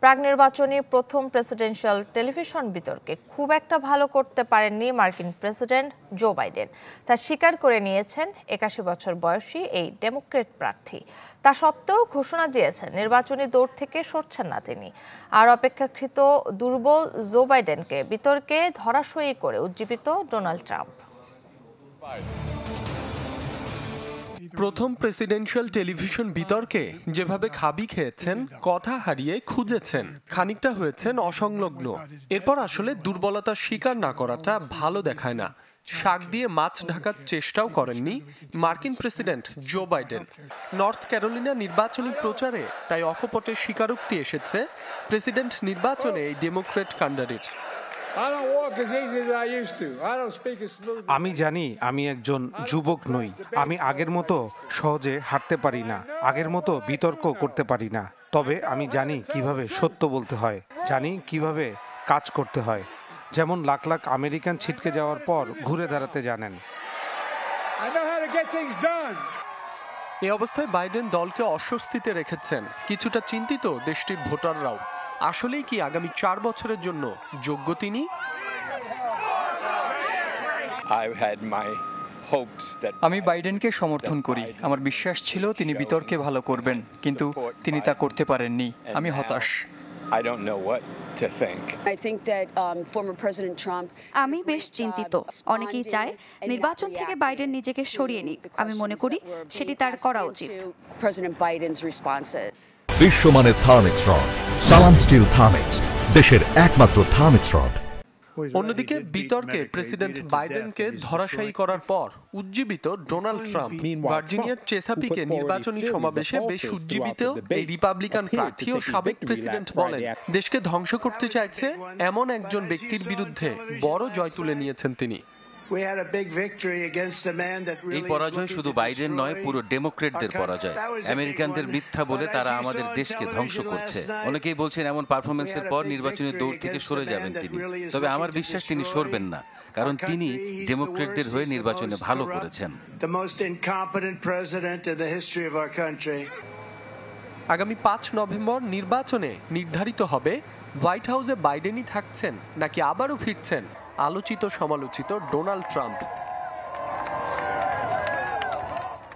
প্রাক-নির্বাচনী প্রথম presidential television বিতর্কে খুব একটা ভালো করতে পারেননি মার্কিন প্রেসিডেন্ট জো বাইডেন। তা স্বীকার করে নিয়েছেন ৮১ বছর বয়সী এই ডেমোক্রেট প্রার্থী। তা সত্ত্বেও ঘোষণা দিয়েছেন নির্বাচনী দৌড় থেকে সরছেন না তিনি। আর অপেক্ষাকৃত দুর্বল জো বাইডেনকে বিতর্কে ধরাশয়ী করে উজ্জীবিত ডোনাল্ড ট্রাম্প। প্রথম প্রেসিডেন্সিয়াল টেলিভিশন বিতর্কে যেভাবে খাবি খেয়েছেন, কথা হারিয়ে খুঁজেছেন, খানিকটা হয়েছেন অসংলগ্ন। এরপর আসলে দুর্বলতার স্বীকার না করাটা ভালো দেখায় না। শাক দিয়ে মাছ ঢাকার চেষ্টাও করেননি মার্কিন president Joe Biden. North Carolina নির্বাচনী প্রচারে তাই অকপটে স্বীকারোক্তি এসেছে প্রেসিডেন্ট নির্বাচনে এই ডেমোক্রেট কাণ্ডারির। আমি জানি আমি একজন যুবক নই। আমি আগের মতো সহজে হাঁটতে পারি না, আগের মতো বিতর্ক করতে পারি না। তবে আমি জানি কিভাবে সত্য বলতে হয়, জানি কিভাবে কাজ করতে হয়। যেমন লাখ লাখ আমেরিকান ছিটকে যাওয়ার পর ঘুরে দাঁড়াতে জানেন। এই অবস্থায় বাইডেন দলকে অস্বস্তিতে রেখেছেন। কিছুটা চিন্তিত দেশটির ভোটাররাও। আসলেই কি আগামী ৪ বছরের জন্য যোগ্য তিনি? আমি বাইডেনকে সমর্থন করি। আমার বিশ্বাস ছিল তিনি বিতর্কে ভালো করবেন, কিন্তু তিনি তা করতে পারেননি। আমি হতাশ। আমি বেশ চিন্তিত। অনেকেই চায় নির্বাচন থেকে বাইডেন নিজেকে সরিয়ে নিক। আমি মনে করি সেটি তার করা উচিত। বিশ্বমানের থার্মিক্স রড, সালাম স্টিল থার্মিক্স, দেশের একমাত্র থার্মিক্স রড। অন্যদিকে বিতর্কে প্রেসিডেন্ট বাইডেনকে ধরাশায়ী করার পর উজ্জীবিত ডোনাল্ড ট্রাম্প। ভার্জিনিয়ার চেসাপিকে নির্বাচনী সমাবেশে বেশ উজ্জীবিত এই রিপাবলিকান প্রার্থী ও সাবেক প্রেসিডেন্ট বলেন, দেশকে ধ্বংস করতে চাইছে এমন একজন ব্যক্তির বিরুদ্ধে বড় জয় তুলে নিয়েছেন তিনি। এই পরাজয় শুধু বাইডেন নয়, পুরো ডেমোক্রেটদের পরাজয়। আমেরিকানদের মিথ্যা বলে তারা আমাদের দেশকে ধ্বংস করছে। অনেকেই বলছেন এমন পারফরমেন্সের পর নির্বাচনী দৌড় থেকে সরে যাবেন তিনি। তবে আমার বিশ্বাস তিনি সরবেন না, কারণ তিনি ডেমোক্রেটদের হয়ে নির্বাচনে ভালো করেছেন। আগামী ৫ নভেম্বর নির্বাচনে নির্ধারিত হবে হোয়াইট হাউসে বাইডেনই থাকছেন নাকি আবারও ফিরছেন আলোচিত সমালোচিত ডোনাল্ড ট্রাম্প।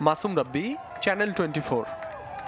মাসুম রাব্বি, চ্যানেল 24।